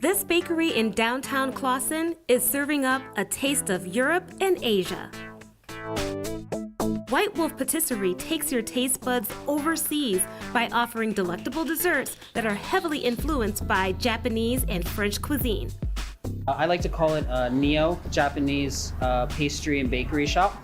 This bakery in downtown Clawson is serving up a taste of Europe and Asia. White Wolf Patisserie takes your taste buds overseas by offering delectable desserts that are heavily influenced by Japanese and French cuisine. I like to call it a neo-Japanese pastry and bakery shop.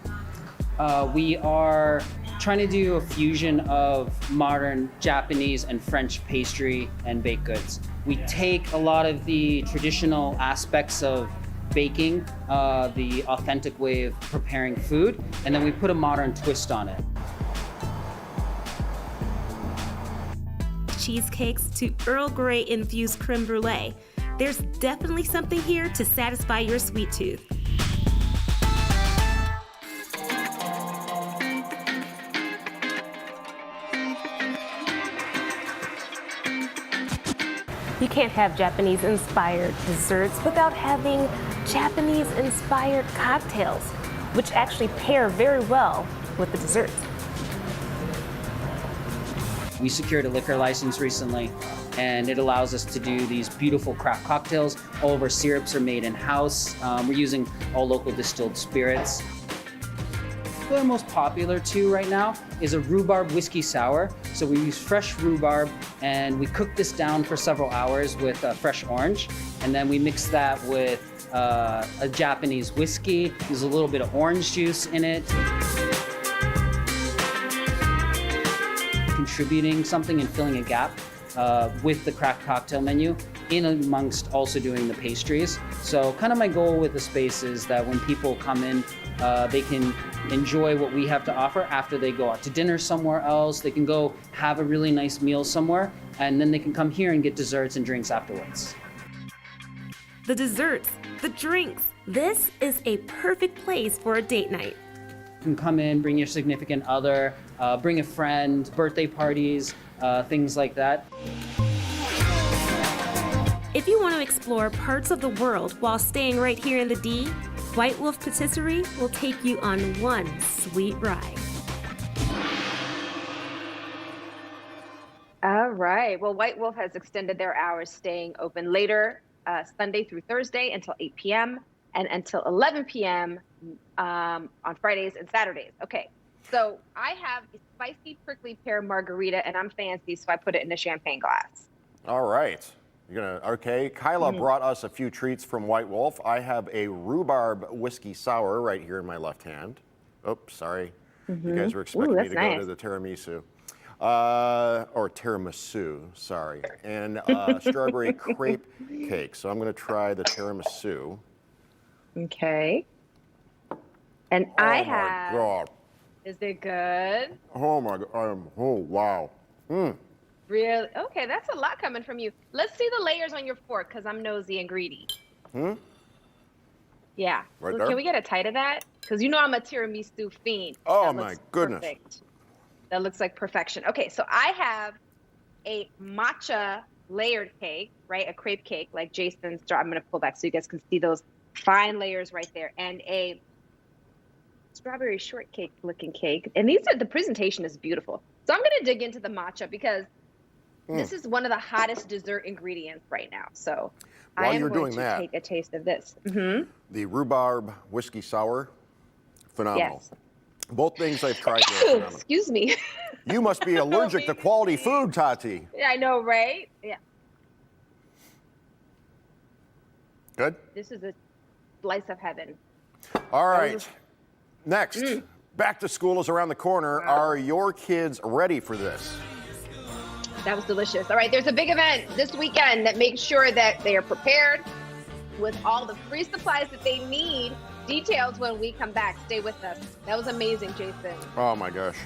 We are trying to do a fusion of modern Japanese and French pastry and baked goods. We take a lot of the traditional aspects of baking, the authentic way of preparing food, and then we put a modern twist on it. Cheesecakes to Earl Grey infused creme brulee. There's definitely something here to satisfy your sweet tooth. You can't have Japanese-inspired desserts without having Japanese-inspired cocktails, which actually pair very well with the desserts. We secured a liquor license recently, and it allows us to do these beautiful craft cocktails. All of our syrups are made in-house. We're using all local distilled spirits. Our most popular too right now is a rhubarb whiskey sour. So we use fresh rhubarb and we cook this down for several hours with fresh orange. And then we mix that with a Japanese whiskey. There's a little bit of orange juice in it. Contributing something and filling a gap with the craft cocktail menu in amongst also doing the pastries. So kind of my goal with the space is that when people come in, they can enjoy what we have to offer after they go out to dinner somewhere else. They can go have a really nice meal somewhere, and then they can come here and get desserts and drinks afterwards. The desserts, the drinks. This is a perfect place for a date night. You can come in, bring your significant other, bring a friend, birthday parties, things like that. If you want to explore parts of the world while staying right here in the D, White Wolf Patisserie will take you on one sweet ride. All right. Well, White Wolf has extended their hours, staying open later Sunday through Thursday until 8 p.m. and until 11 p.m. On Fridays and Saturdays. Okay. So I have a spicy prickly pear margarita, and I'm fancy, so I put it in a champagne glass. All right. Okay, Kyla brought us a few treats from White Wolf. I have a rhubarb whiskey sour right here in my left hand. Oops, sorry. You guys were expecting me to go to the tiramisu. Or tiramisu, sorry. And strawberry crepe cake. So I'm going to try the tiramisu. Okay. And I have... Oh, my God. Is it good? Oh, my God. Oh, wow. Really? Okay, that's a lot coming from you. Let's see the layers on your fork, because I'm nosy and greedy. Yeah. Right Ooh, there? can we get a tight of that? Because you know I'm a tiramisu fiend. Oh, my goodness. Perfect. That looks like perfection. Okay, so I have a matcha layered cake, right? A crepe cake, like Jason's. I'm going to pull back so you guys can see those fine layers right there. And a strawberry shortcake looking cake. And the presentation is beautiful. So I'm going to dig into the matcha because this is one of the hottest dessert ingredients right now. So While I am you're going doing to that, take a taste of this. the rhubarb whiskey sour, phenomenal. Yes. Both things I've tried. Here, Excuse me. you must be allergic to quality food, Tati. Yeah, I know, right? Yeah. Good? This is a slice of heaven. All right. Next, back to school is around the corner. Wow. Are your kids ready for this? That was delicious. All right, there's a big event this weekend that makes sure that they are prepared with all the free supplies that they need. Details when we come back. Stay with us. That was amazing, Jason. Oh my gosh.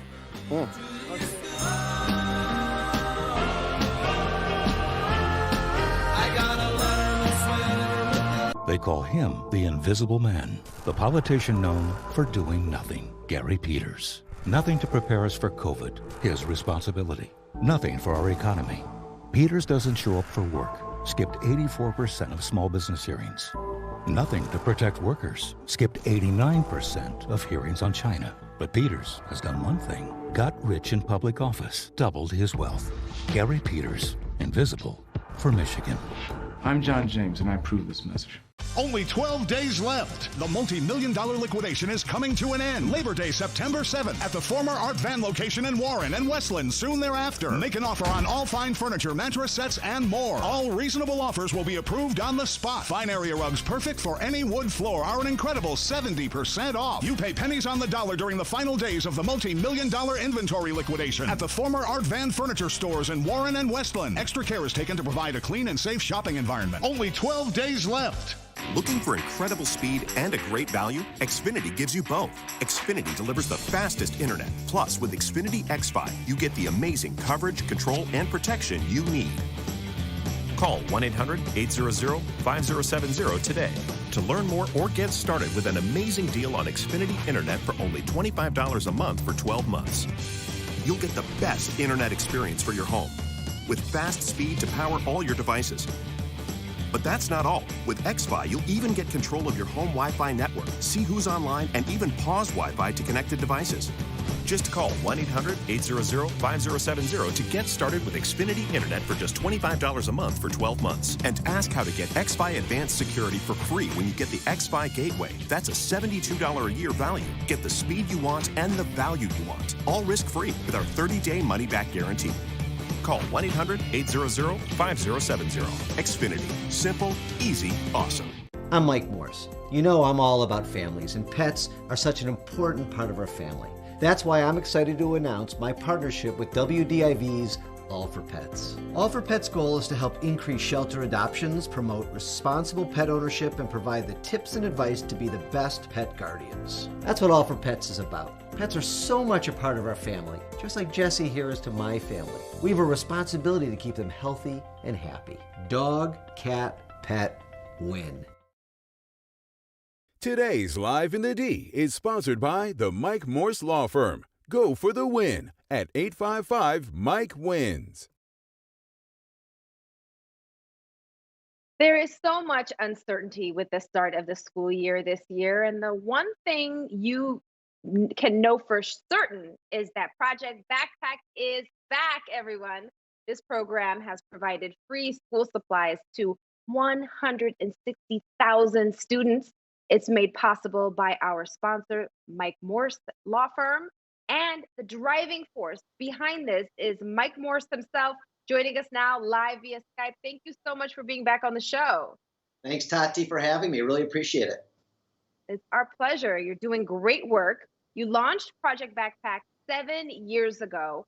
They call him the Invisible Man, the politician known for doing nothing. Gary Peters. Nothing to prepare us for COVID, his responsibility. Nothing for our economy. Peters doesn't show up for work, skipped 84% of small business hearings. Nothing to protect workers, skipped 89% of hearings on China. But Peters has done one thing, got rich in public office, doubled his wealth. Gary Peters, invisible for Michigan. I'm John James, and I approve this message. Only 12 days left. The multi-million-dollar liquidation is coming to an end. Labor Day, September 7th at the former Art Van location in Warren and Westland soon thereafter. Make an offer on all fine furniture, mattress sets, and more. All reasonable offers will be approved on the spot. Fine area rugs perfect for any wood floor are an incredible 70% off. You pay pennies on the dollar during the final days of the multi-million-dollar inventory liquidation at the former Art Van furniture stores in Warren and Westland. Extra care is taken to provide a clean and safe shopping environment. Only 12 days left. Looking for incredible speed and a great value? Xfinity gives you both. Xfinity delivers the fastest internet. Plus, with Xfinity XFi, you get the amazing coverage, control, and protection you need. Call 1-800-800-5070 today to learn more or get started with an amazing deal on Xfinity Internet for only $25 a month for 12 months. You'll get the best internet experience for your home with fast speed to power all your devices. But that's not all. With XFi, you'll even get control of your home Wi-Fi network, see who's online, and even pause Wi-Fi to connected devices. Just call 1-800-800-5070 to get started with Xfinity Internet for just $25 a month for 12 months. And ask how to get XFi Advanced Security for free when you get the XFi Gateway. That's a $72 a year value. Get the speed you want and the value you want. All risk-free with our 30-day money-back guarantee. Call 1-800-800-5070. Xfinity. Simple, easy, awesome. I'm Mike Morse. You know I'm all about families, and pets are such an important part of our family. That's why I'm excited to announce my partnership with WDIV's All for Pets. All for Pets' goal is to help increase shelter adoptions, promote responsible pet ownership, and provide the tips and advice to be the best pet guardians. That's what All for Pets is about. Pets are so much a part of our family, just like Jesse here is to my family. We have a responsibility to keep them healthy and happy. Dog, cat, pet, win. Today's Live in the D is sponsored by the Mike Morse Law Firm. Go for the win at 855-MIKE-WINS. There is so much uncertainty with the start of the school year this year, and the one thing you can know for certain is that Project Backpack is back, everyone. This program has provided free school supplies to 160,000 students. It's made possible by our sponsor, Mike Morse Law Firm, and the driving force behind this is Mike Morse himself, joining us now live via Skype. Thank you so much for being back on the show. Thanks, Tati, for having me. Really appreciate it. It's our pleasure. You're doing great work. You launched Project Backpack 7 years ago.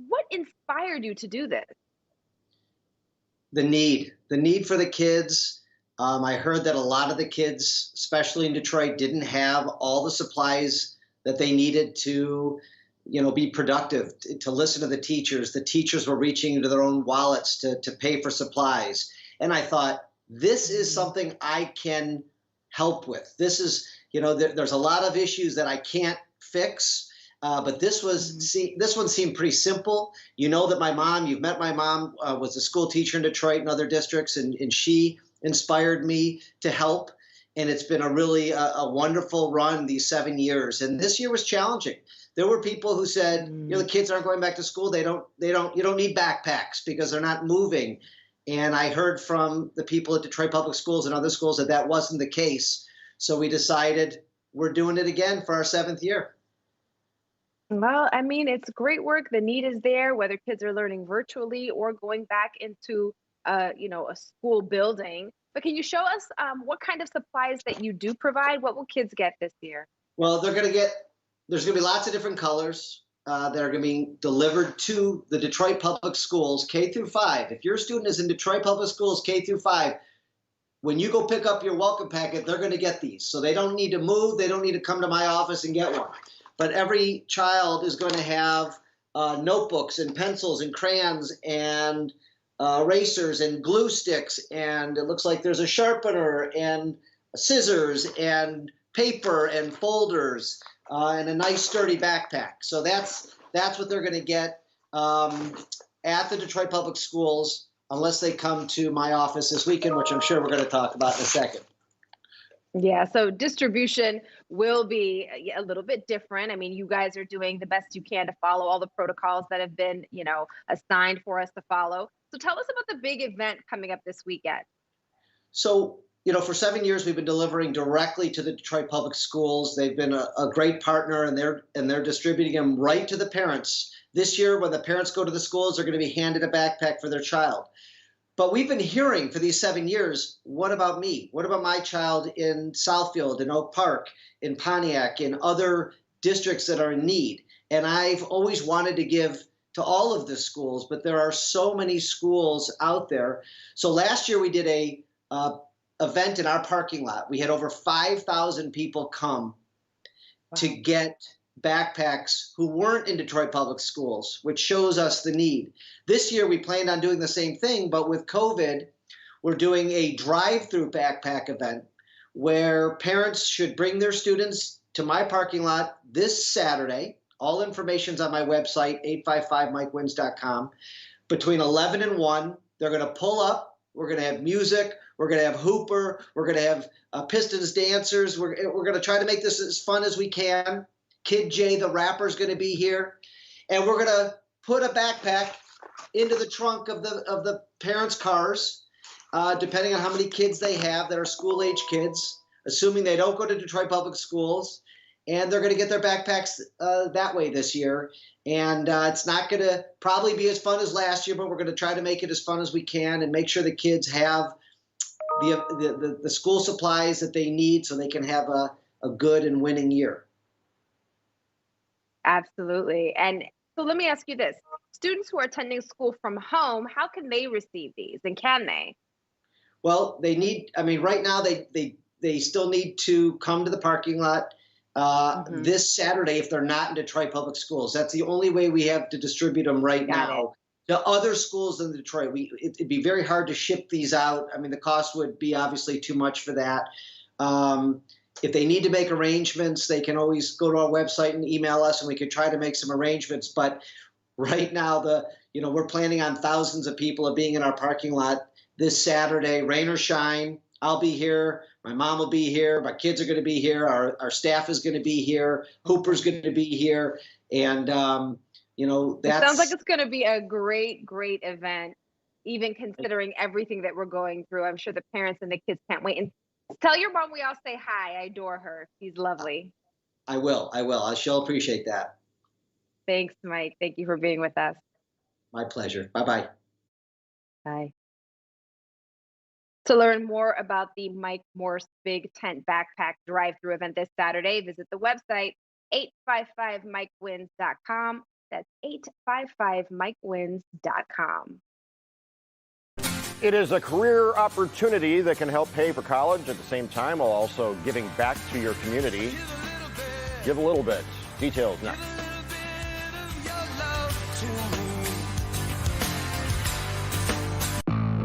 What inspired you to do this? The need for the kids. I heard that a lot of the kids, especially in Detroit, didn't have all the supplies that they needed to, be productive, to listen to the teachers. The teachers were reaching into their own wallets to pay for supplies. And I thought, this is something I can help with. This is, there's a lot of issues that I can't fix. But this one seemed pretty simple. You know that my mom, you've met my mom, was a school teacher in Detroit and other districts, and she inspired me to help. And it's been a really a wonderful run these 7 years. And this year was challenging. There were people who said, the kids aren't going back to school. You don't need backpacks because they're not moving. And I heard from the people at Detroit Public Schools and other schools that wasn't the case. So we decided we're doing it again for our 7th year. Well, I mean, it's great work. The need is there, whether kids are learning virtually or going back into, a school building. But can you show us what kind of supplies that you do provide? What will kids get this year? Well, there's going to be lots of different colors that are going to be delivered to the Detroit Public Schools, K through 5. If your student is in Detroit Public Schools, K through 5, when you go pick up your welcome packet, they're going to get these. So they don't need to move. They don't need to come to my office and get one. But every child is going to have notebooks and pencils and crayons and erasers and glue sticks. And it looks like there's a sharpener and scissors and paper and folders and a nice sturdy backpack. So that's what they're going to get at the Detroit Public Schools, unless they come to my office this weekend, which I'm sure we're going to talk about in a second. Yeah, so distribution will be a little bit different. I mean, you guys are doing the best you can to follow all the protocols that have been, assigned for us to follow. So tell us about the big event coming up this weekend. So, for 7 years, we've been delivering directly to the Detroit Public Schools. They've been a great partner, and they're distributing them right to the parents. This year, when the parents go to the schools, they're going to be handed a backpack for their child. But we've been hearing for these 7 years, what about me? What about my child in Southfield, in Oak Park, in Pontiac, in other districts that are in need? And I've always wanted to give to all of the schools, but there are so many schools out there. So last year we did a event in our parking lot. We had over 5,000 people come to get backpacks who weren't in Detroit Public Schools, which shows us the need. This year we planned on doing the same thing, but with COVID, we're doing a drive-through backpack event where parents should bring their students to my parking lot this Saturday. All information's on my website, 855mikewins.com. Between 11 and 1, they're going to pull up. We're going to have music. We're going to have Hooper. We're going to have Pistons dancers. We're going to try to make this as fun as we can. Kid J, the rapper's going to be here. And we're going to put a backpack into the trunk of the parents' cars, depending on how many kids they have that are school-age kids, assuming they don't go to Detroit Public Schools. And they're going to get their backpacks that way this year. And it's not going to probably be as fun as last year, but we're going to try to make it as fun as we can and make sure the kids have the school supplies that they need so they can have a good and winning year. Absolutely. And so let me ask you this. Students who are attending school from home, how can they receive these, and can they? Well, right now they still need to come to the parking lot this Saturday if they're not in Detroit Public Schools. That's the only way we have to distribute them right now to other schools in Detroit. It'd be very hard to ship these out. I mean, the cost would be obviously too much for that. If they need to make arrangements, they can always go to our website and email us, and we can try to make some arrangements. But right now, we're planning on thousands of people being in our parking lot this Saturday, rain or shine. I'll be here. My mom will be here. My kids are going to be here. Our staff is going to be here. Hooper's going to be here. And, it sounds like it's going to be a great, great event, even considering everything that we're going through. I'm sure the parents and the kids can't wait. And tell your mom we all say hi. I adore her. She's lovely. I will. She'll appreciate that. Thanks, Mike. Thank you for being with us. My pleasure. Bye-bye. Bye. To learn more about the Mike Morse Big Tent Backpack Drive-Thru event this Saturday, visit the website 855mikewins.com. That's 855mikewins.com. It is a career opportunity that can help pay for college at the same time while also giving back to your community. Give a little bit. Details next.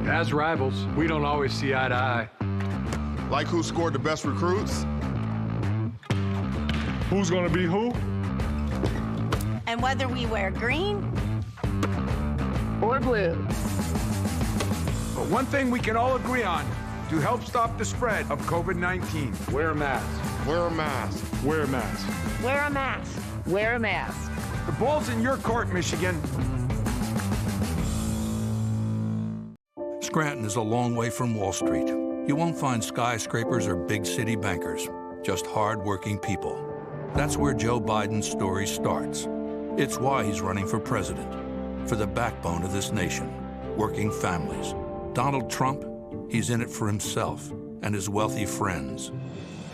As rivals, we don't always see eye to eye. Like who scored the best recruits? Who's gonna be who? And whether we wear green or blue. But one thing we can all agree on to help stop the spread of COVID-19. Wear a mask. Wear a mask. Wear a mask. Wear a mask. Wear a mask. The ball's in your court, Michigan. Scranton is a long way from Wall Street. You won't find skyscrapers or big city bankers, just hard-working people. That's where Joe Biden's story starts. It's why he's running for president, for the backbone of this nation, working families. Donald Trump, he's in it for himself and his wealthy friends.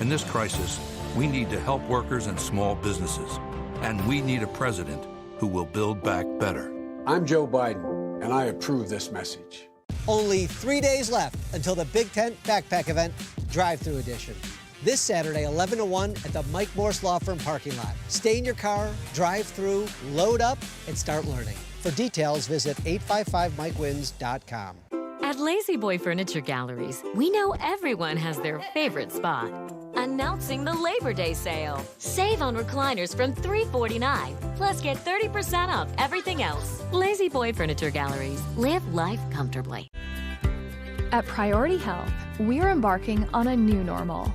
In this crisis, we need to help workers and small businesses, and we need a president who will build back better. I'm Joe Biden, and I approve this message. Only 3 days left until the Big Tent Backpack Event Drive-Thru Edition. This Saturday, 11 to 1 at the Mike Morse Law Firm parking lot. Stay in your car, drive through, load up, and start learning. For details, visit 855mikewins.com. At Lazy Boy Furniture Galleries, we know everyone has their favorite spot. Announcing the Labor Day sale. Save on recliners from $349, plus get 30% off everything else. Lazy Boy Furniture Galleries. Live life comfortably. At Priority Health, we're embarking on a new normal,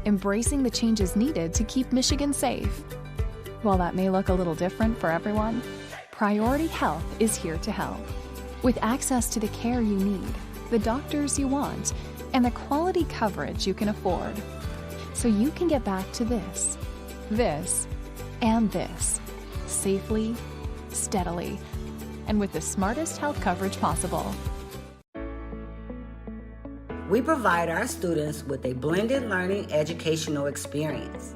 embracing the changes needed to keep Michigan safe. While that may look a little different for everyone, Priority Health is here to help. With access to the care you need, the doctors you want, and the quality coverage you can afford. So you can get back to this, and this, safely, steadily, and with the smartest health coverage possible. We provide our students with a blended learning educational experience,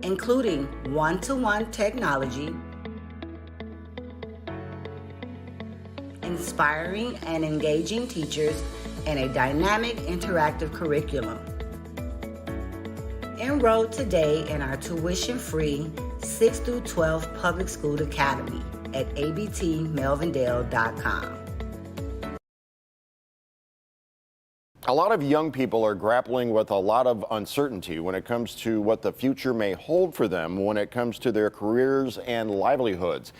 including one-to-one technology, inspiring and engaging teachers, and a dynamic interactive curriculum. Enroll today in our tuition-free 6 through 12 public school academy at abtmelvindale.com. A lot of young people are grappling with a lot of uncertainty when it comes to what the future may hold for them when it comes to their careers and livelihoods.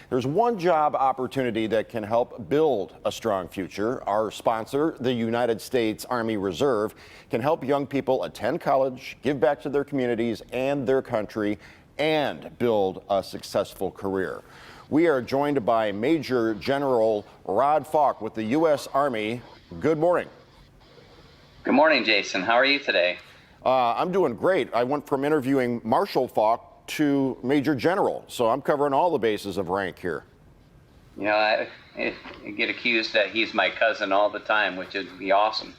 There's one job opportunity that can help build a strong future. Our sponsor, the United States Army Reserve, can help young people attend college, give back to their communities and their country, and build a successful career. We are joined by Major General Rod Falk with the U.S. Army. Good morning. Good morning, Jason. How are you today? I'm doing great. I went from interviewing Marshal Falk to Major General, so I'm covering all the bases of rank here. You know, I get accused that he's my cousin all the time, which would be awesome.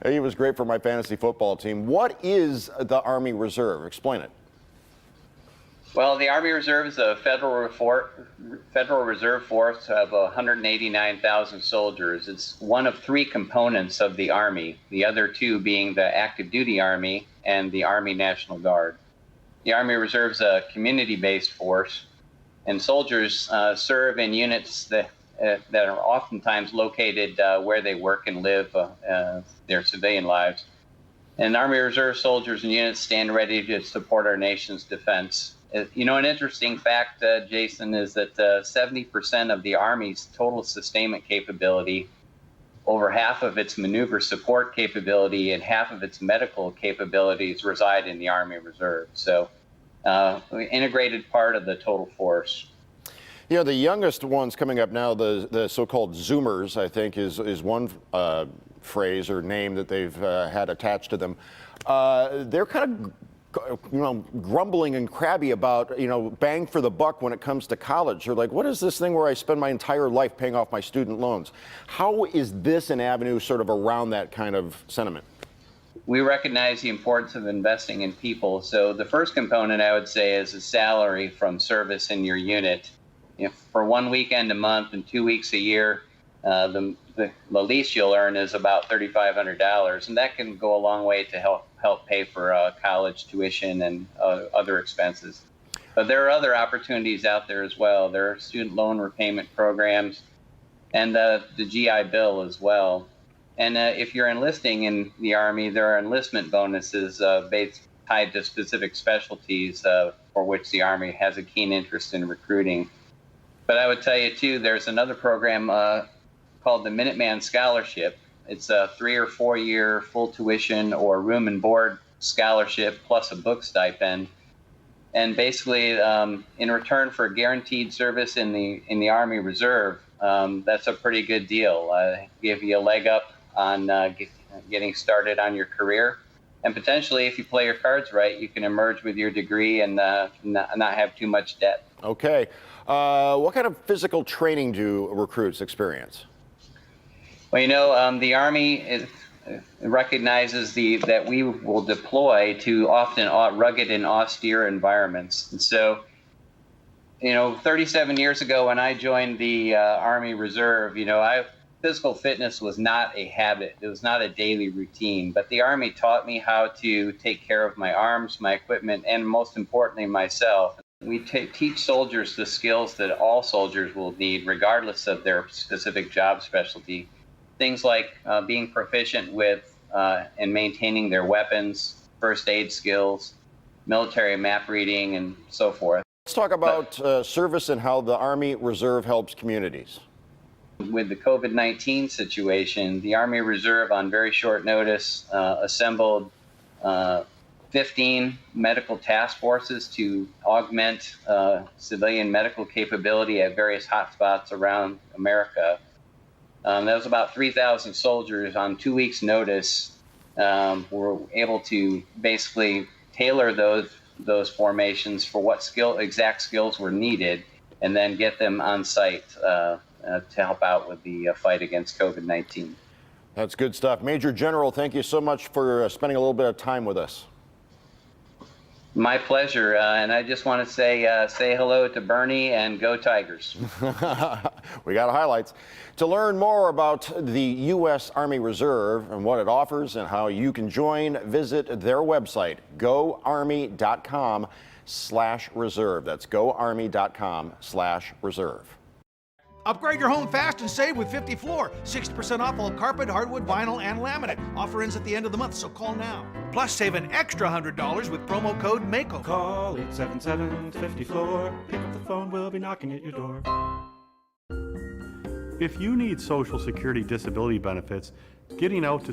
He was great for my fantasy football team. What is the Army Reserve? Explain it. Well, the Army Reserve is a Federal Reserve Force of 189,000 soldiers. It's one of three components of the Army, the other two being the Active Duty Army and the Army National Guard. The Army Reserve is a community-based force, and soldiers serve in units that are oftentimes located where they work and live their civilian lives. And Army Reserve soldiers and units stand ready to support our nation's defense. You know, an interesting fact, Jason, is that 70% of the Army's total sustainment capability, over half of its maneuver support capability, and half of its medical capabilities reside in the Army Reserve. So, integrated part of the total force. You know, the youngest ones coming up now, the so-called Zoomers, I think, is one phrase or name that they've had attached to them. They're kind of, you know, grumbling and crabby about, you know, bang for the buck when it comes to college. They're like, what is this thing where I spend my entire life paying off my student loans? How is this an avenue sort of around that kind of sentiment? We recognize the importance of investing in people. So the first component, I would say, is a salary from service in your unit. You know, for 1 weekend a month and 2 weeks a year, the least you'll earn is about $3,500, and that can go a long way to help pay for college tuition and other expenses. But there are other opportunities out there as well. There are student loan repayment programs and the GI Bill as well. And if you're enlisting in the Army, there are enlistment bonuses tied to specific specialties for which the Army has a keen interest in recruiting. But I would tell you, too, there's another program called the Minuteman Scholarship. It's a 3 or 4 year full tuition or room and board scholarship plus a book stipend. And basically, in return for guaranteed service in the Army Reserve, that's a pretty good deal. Give you a leg up on getting started on your career. And potentially, if you play your cards right, you can emerge with your degree and not have too much debt. Okay. What kind of physical training do recruits experience? Well, you know, the Army recognizes that we will deploy to often rugged and austere environments. And so, you know, 37 years ago when I joined the Army Reserve, you know, physical fitness was not a habit. It was not a daily routine. But the Army taught me how to take care of my arms, my equipment, and most importantly, myself. We teach soldiers the skills that all soldiers will need, regardless of their specific job specialty. Things like being proficient with and maintaining their weapons, first aid skills, military map reading, and so forth. Let's talk about service and how the Army Reserve helps communities. With the COVID-19 situation, the Army Reserve, on very short notice, assembled 15 medical task forces to augment civilian medical capability at various hotspots around America. That was about 3,000 soldiers on 2 weeks' notice. Were able to basically tailor those formations for what exact skills were needed, and then get them on site to help out with the fight against COVID-19. That's good stuff. Major General, thank you so much for spending a little bit of time with us. My pleasure, and I just want to say hello to Bernie and go Tigers. We got highlights. To learn more about the U.S. Army Reserve and what it offers and how you can join, visit their website, goarmy.com/reserve. That's goarmy.com/reserve. Upgrade your home fast and save with 50 Floor. 60% off all carpet, hardwood, vinyl, and laminate. Offer ends at the end of the month, so call now. Plus, save an extra $100 with promo code MAKEOVER. Call 877-50-FLOOR. Pick up the phone, we'll be knocking at your door. If you need Social Security disability benefits, getting out to